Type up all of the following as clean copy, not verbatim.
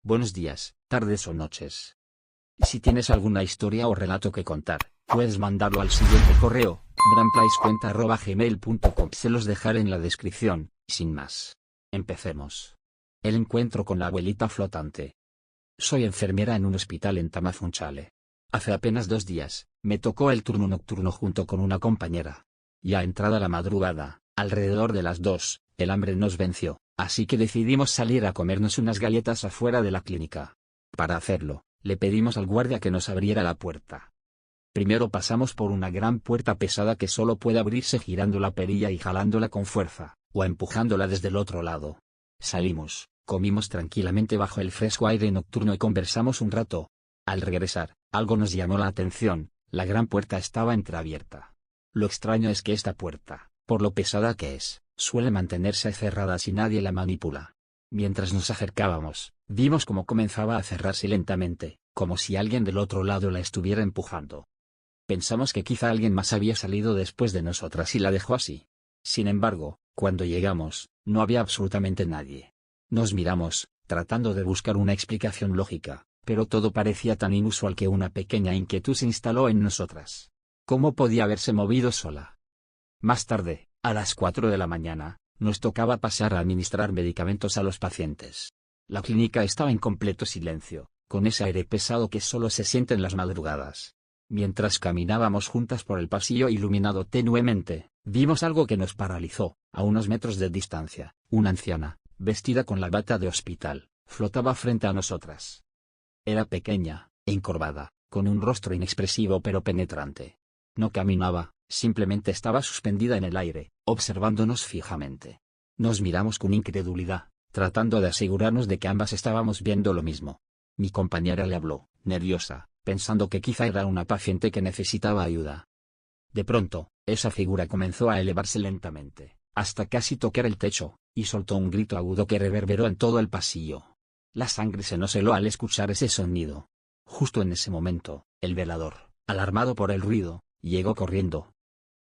buenos días, tardes o noches. Si tienes alguna historia o relato que contar, puedes mandarlo al siguiente correo, bramplacecuenta@gmail.com. Se los dejaré en la descripción. Sin más, empecemos. El encuentro con la abuelita flotante. Soy enfermera en un hospital en Tamazunchale. Hace apenas 2 días, me tocó el turno nocturno junto con una compañera. Ya entrada la madrugada, alrededor de las 2, el hambre nos venció, así que decidimos salir a comernos unas galletas afuera de la clínica. Para hacerlo, le pedimos al guardia que nos abriera la puerta. Primero pasamos por una gran puerta pesada que solo puede abrirse girando la perilla y jalándola con fuerza, o empujándola desde el otro lado. Salimos, comimos tranquilamente bajo el fresco aire nocturno y conversamos un rato. Al regresar, algo nos llamó la atención: la gran puerta estaba entreabierta. Lo extraño es que esta puerta, por lo pesada que es, suele mantenerse cerrada si nadie la manipula. Mientras nos acercábamos, vimos cómo comenzaba a cerrarse lentamente, como si alguien del otro lado la estuviera empujando. Pensamos que quizá alguien más había salido después de nosotras y la dejó así. Sin embargo, cuando llegamos, no había absolutamente nadie. Nos miramos, tratando de buscar una explicación lógica, pero todo parecía tan inusual que una pequeña inquietud se instaló en nosotras. ¿Cómo podía haberse movido sola? Más tarde, a las 4 de la mañana, nos tocaba pasar a administrar medicamentos a los pacientes. La clínica estaba en completo silencio, con ese aire pesado que solo se siente en las madrugadas. Mientras caminábamos juntas por el pasillo iluminado tenuemente, vimos algo que nos paralizó. A unos metros de distancia, una anciana, vestida con la bata de hospital, flotaba frente a nosotras. Era pequeña, encorvada, con un rostro inexpresivo pero penetrante. No caminaba, simplemente estaba suspendida en el aire, observándonos fijamente. Nos miramos con incredulidad, tratando de asegurarnos de que ambas estábamos viendo lo mismo. Mi compañera le habló, nerviosa, pensando que quizá era una paciente que necesitaba ayuda. De pronto, esa figura comenzó a elevarse lentamente, hasta casi tocar el techo, y soltó un grito agudo que reverberó en todo el pasillo. La sangre se nos heló al escuchar ese sonido. Justo en ese momento, el velador, alarmado por el ruido, llegó corriendo.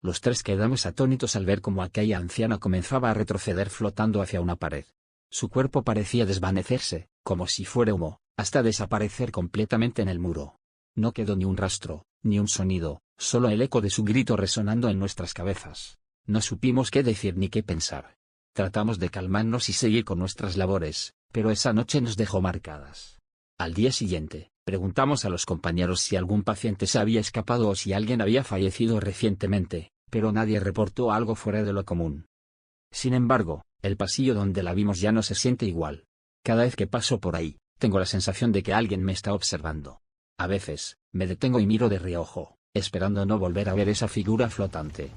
Los tres quedamos atónitos al ver cómo aquella anciana comenzaba a retroceder flotando hacia una pared. Su cuerpo parecía desvanecerse, como si fuera humo, hasta desaparecer completamente en el muro. No quedó ni un rastro, ni un sonido, solo el eco de su grito resonando en nuestras cabezas. No supimos qué decir ni qué pensar. Tratamos de calmarnos y seguir con nuestras labores, pero esa noche nos dejó marcadas. Al día siguiente, preguntamos a los compañeros si algún paciente se había escapado o si alguien había fallecido recientemente, pero nadie reportó algo fuera de lo común. Sin embargo, el pasillo donde la vimos ya no se siente igual. Cada vez que paso por ahí, tengo la sensación de que alguien me está observando. A veces, me detengo y miro de reojo, esperando no volver a ver esa figura flotante.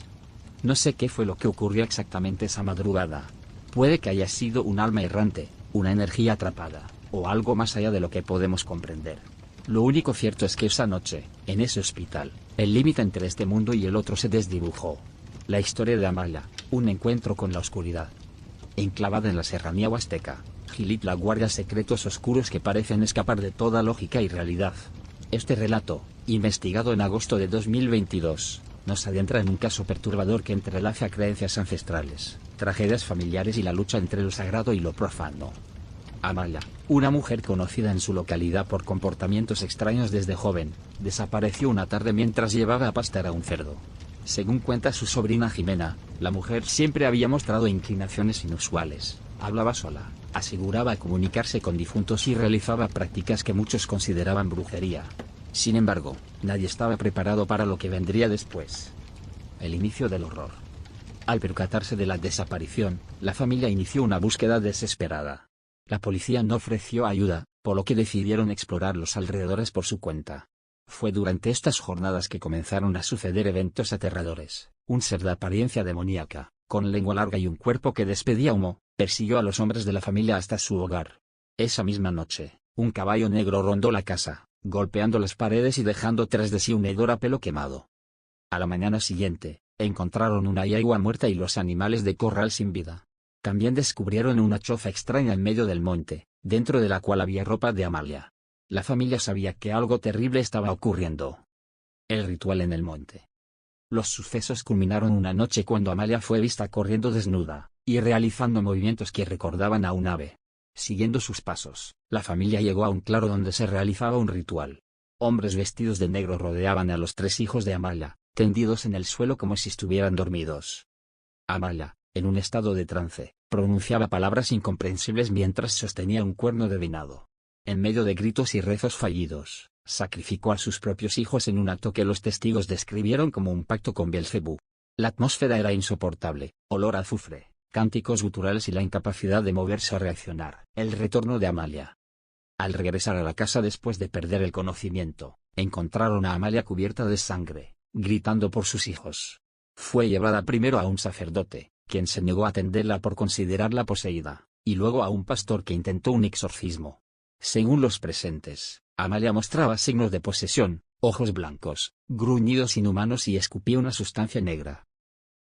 No sé qué fue lo que ocurrió exactamente esa madrugada. Puede que haya sido un alma errante, una energía atrapada, o algo más allá de lo que podemos comprender. Lo único cierto es que esa noche, en ese hospital, el límite entre este mundo y el otro se desdibujó. La historia de Amalia, un encuentro con la oscuridad. Enclavada en la serranía huasteca, Gilit la guarda secretos oscuros que parecen escapar de toda lógica y realidad. Este relato, investigado en agosto de 2022, nos adentra en un caso perturbador que entrelaza creencias ancestrales, tragedias familiares y la lucha entre lo sagrado y lo profano. Amalia, una mujer conocida en su localidad por comportamientos extraños desde joven, desapareció una tarde mientras llevaba a pastar a un cerdo. Según cuenta su sobrina Jimena, la mujer siempre había mostrado inclinaciones inusuales, hablaba sola, aseguraba comunicarse con difuntos y realizaba prácticas que muchos consideraban brujería. Sin embargo, nadie estaba preparado para lo que vendría después. El inicio del horror. Al percatarse de la desaparición, la familia inició una búsqueda desesperada. La policía no ofreció ayuda, por lo que decidieron explorar los alrededores por su cuenta. Fue durante estas jornadas que comenzaron a suceder eventos aterradores. Un ser de apariencia demoníaca, con lengua larga y un cuerpo que despedía humo, persiguió a los hombres de la familia hasta su hogar. Esa misma noche, un caballo negro rondó la casa, golpeando las paredes y dejando tras de sí un hedor a pelo quemado. A la mañana siguiente, encontraron una yegua muerta y los animales de corral sin vida. También descubrieron una choza extraña en medio del monte, dentro de la cual había ropa de Amalia. La familia sabía que algo terrible estaba ocurriendo. El ritual en el monte. Los sucesos culminaron una noche cuando Amalia fue vista corriendo desnuda, y realizando movimientos que recordaban a un ave. Siguiendo sus pasos, la familia llegó a un claro donde se realizaba un ritual. Hombres vestidos de negro rodeaban a los 3 hijos de Amalia, tendidos en el suelo como si estuvieran dormidos. Amalia, en un estado de trance, pronunciaba palabras incomprensibles mientras sostenía un cuerno de venado. En medio de gritos y rezos fallidos, sacrificó a sus propios hijos en un acto que los testigos describieron como un pacto con Belcebú. La atmósfera era insoportable, olor a azufre, cánticos guturales y la incapacidad de moverse o reaccionar. El retorno de Amalia. Al regresar a la casa después de perder el conocimiento, encontraron a Amalia cubierta de sangre, gritando por sus hijos. Fue llevada primero a un sacerdote, quien se negó a atenderla por considerarla poseída, y luego a un pastor que intentó un exorcismo. Según los presentes, Amalia mostraba signos de posesión, ojos blancos, gruñidos inhumanos y escupía una sustancia negra.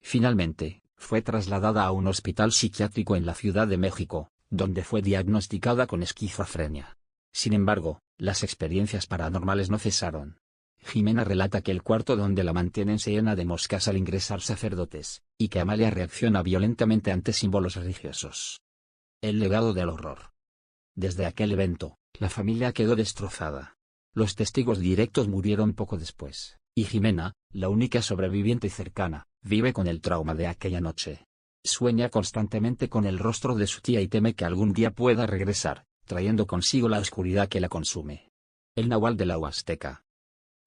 Finalmente, fue trasladada a un hospital psiquiátrico en la Ciudad de México, donde fue diagnosticada con esquizofrenia. Sin embargo, las experiencias paranormales no cesaron. Jimena relata que el cuarto donde la mantienen se llena de moscas al ingresar sacerdotes, y que Amalia reacciona violentamente ante símbolos religiosos. El legado del horror. Desde aquel evento, la familia quedó destrozada. Los testigos directos murieron poco después, y Jimena, la única sobreviviente cercana, vive con el trauma de aquella noche. Sueña constantemente con el rostro de su tía y teme que algún día pueda regresar, trayendo consigo la oscuridad que la consume. El Nahual de la Huasteca.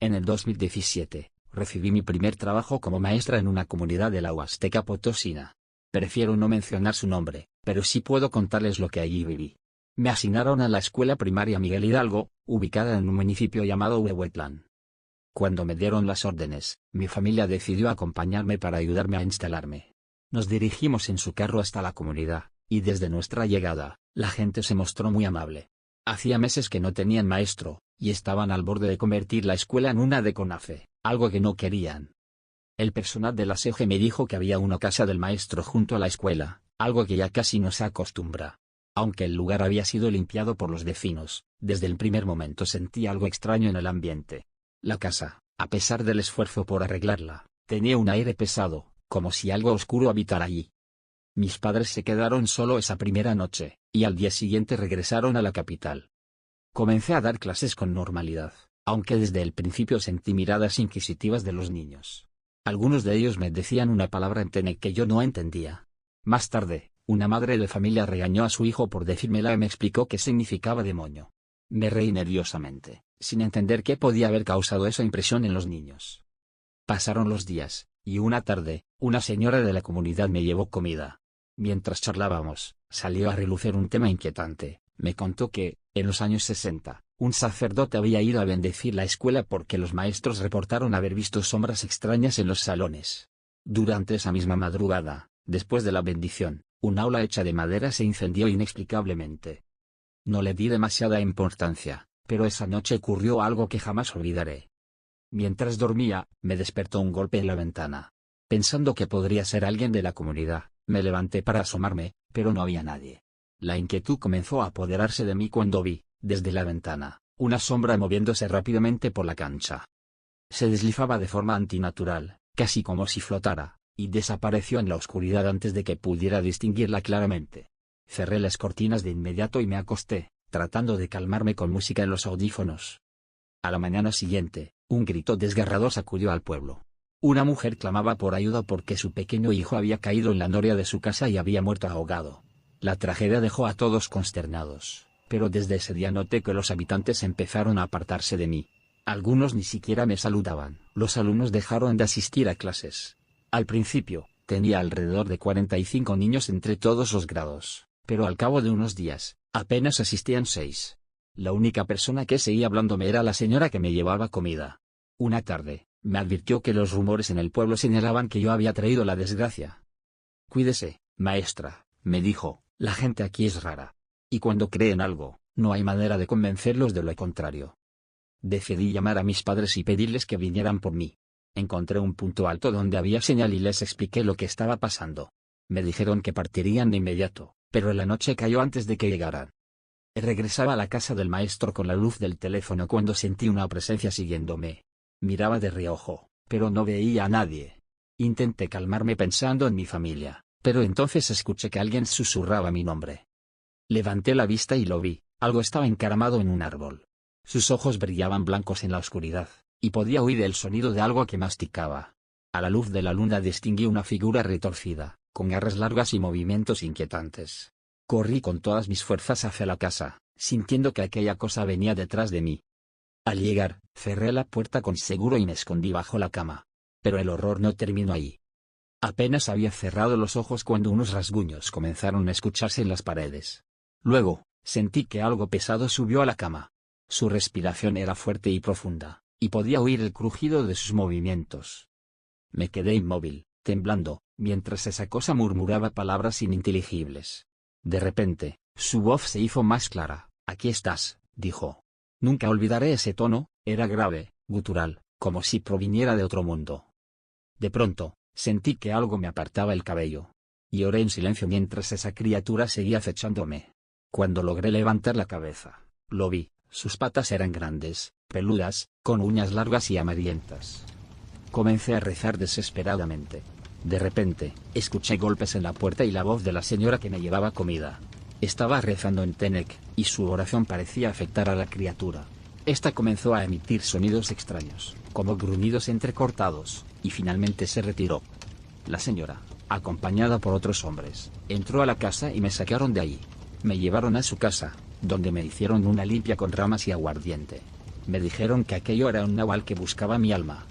En el 2017, recibí mi primer trabajo como maestra en una comunidad de la Huasteca potosina. Prefiero no mencionar su nombre, pero sí puedo contarles lo que allí viví. Me asignaron a la escuela primaria Miguel Hidalgo, ubicada en un municipio llamado Huehuetlán. Cuando me dieron las órdenes, mi familia decidió acompañarme para ayudarme a instalarme. Nos dirigimos en su carro hasta la comunidad, y desde nuestra llegada, la gente se mostró muy amable. Hacía meses que no tenían maestro, y estaban al borde de convertir la escuela en una de CONAFE, algo que no querían. El personal de la SEGE me dijo que había una casa del maestro junto a la escuela, algo que ya casi no se acostumbra. Aunque el lugar había sido limpiado por los vecinos, desde el primer momento sentí algo extraño en el ambiente. La casa, a pesar del esfuerzo por arreglarla, tenía un aire pesado, como si algo oscuro habitara allí. Mis padres se quedaron solo esa primera noche, y al día siguiente regresaron a la capital. Comencé a dar clases con normalidad, aunque desde el principio sentí miradas inquisitivas de los niños. Algunos de ellos me decían una palabra en tene que yo no entendía. Más tarde, una madre de familia regañó a su hijo por decírmela y me explicó qué significaba demonio. Me reí nerviosamente, sin entender qué podía haber causado esa impresión en los niños. Pasaron los días, y una tarde, una señora de la comunidad me llevó comida. Mientras charlábamos, salió a relucir un tema inquietante. Me contó que, en los años 60, un sacerdote había ido a bendecir la escuela porque los maestros reportaron haber visto sombras extrañas en los salones. Durante esa misma madrugada, después de la bendición, un aula hecha de madera se incendió inexplicablemente. No le di demasiada importancia, pero esa noche ocurrió algo que jamás olvidaré. Mientras dormía, me despertó un golpe en la ventana. Pensando que podría ser alguien de la comunidad, me levanté para asomarme, pero no había nadie. La inquietud comenzó a apoderarse de mí cuando vi, desde la ventana, una sombra moviéndose rápidamente por la cancha. Se deslizaba de forma antinatural, casi como si flotara, y desapareció en la oscuridad antes de que pudiera distinguirla claramente. Cerré las cortinas de inmediato y me acosté, tratando de calmarme con música en los audífonos. A la mañana siguiente, un grito desgarrador sacudió al pueblo. Una mujer clamaba por ayuda porque su pequeño hijo había caído en la noria de su casa y había muerto ahogado. La tragedia dejó a todos consternados, pero desde ese día noté que los habitantes empezaron a apartarse de mí. Algunos ni siquiera me saludaban. Los alumnos dejaron de asistir a clases. Al principio, tenía alrededor de 45 niños entre todos los grados, pero al cabo de unos días, apenas asistían 6. La única persona que seguía hablándome era la señora que me llevaba comida. Una tarde, me advirtió que los rumores en el pueblo señalaban que yo había traído la desgracia. Cuídese, maestra, me dijo, la gente aquí es rara. Y cuando creen algo, no hay manera de convencerlos de lo contrario. Decidí llamar a mis padres y pedirles que vinieran por mí. Encontré un punto alto donde había señal y les expliqué lo que estaba pasando. Me dijeron que partirían de inmediato, pero la noche cayó antes de que llegaran. Regresaba a la casa del maestro con la luz del teléfono cuando sentí una presencia siguiéndome. Miraba de reojo, pero no veía a nadie. Intenté calmarme pensando en mi familia, pero entonces escuché que alguien susurraba mi nombre. Levanté la vista y lo vi, algo estaba encaramado en un árbol. Sus ojos brillaban blancos en la oscuridad, y podía oír el sonido de algo que masticaba. A la luz de la luna distinguí una figura retorcida, con garras largas y movimientos inquietantes. Corrí con todas mis fuerzas hacia la casa, sintiendo que aquella cosa venía detrás de mí. Al llegar, cerré la puerta con seguro y me escondí bajo la cama. Pero el horror no terminó ahí. Apenas había cerrado los ojos cuando unos rasguños comenzaron a escucharse en las paredes. Luego, sentí que algo pesado subió a la cama. Su respiración era fuerte y profunda, y podía oír el crujido de sus movimientos. Me quedé inmóvil, temblando, mientras esa cosa murmuraba palabras ininteligibles. De repente, su voz se hizo más clara. «Aquí estás», dijo. Nunca olvidaré ese tono, era grave, gutural, como si proviniera de otro mundo. De pronto, sentí que algo me apartaba el cabello. Y oré en silencio mientras esa criatura seguía acechándome. Cuando logré levantar la cabeza, lo vi. Sus patas eran grandes, peludas, con uñas largas y amarillentas. Comencé a rezar desesperadamente. De repente, escuché golpes en la puerta y la voz de la señora que me llevaba comida. Estaba rezando en Tenec, y su oración parecía afectar a la criatura. Esta comenzó a emitir sonidos extraños, como gruñidos entrecortados, y finalmente se retiró. La señora, acompañada por otros hombres, entró a la casa y me sacaron de allí. Me llevaron a su casa, donde me hicieron una limpia con ramas y aguardiente. Me dijeron que aquello era un nahual que buscaba mi alma.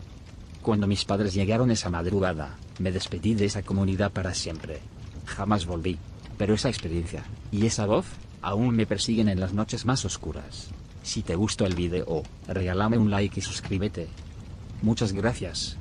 Cuando mis padres llegaron esa madrugada, me despedí de esa comunidad para siempre. Jamás volví, pero esa experiencia, y esa voz, aún me persiguen en las noches más oscuras. Si te gustó el video, regálame un like y suscríbete. Muchas gracias.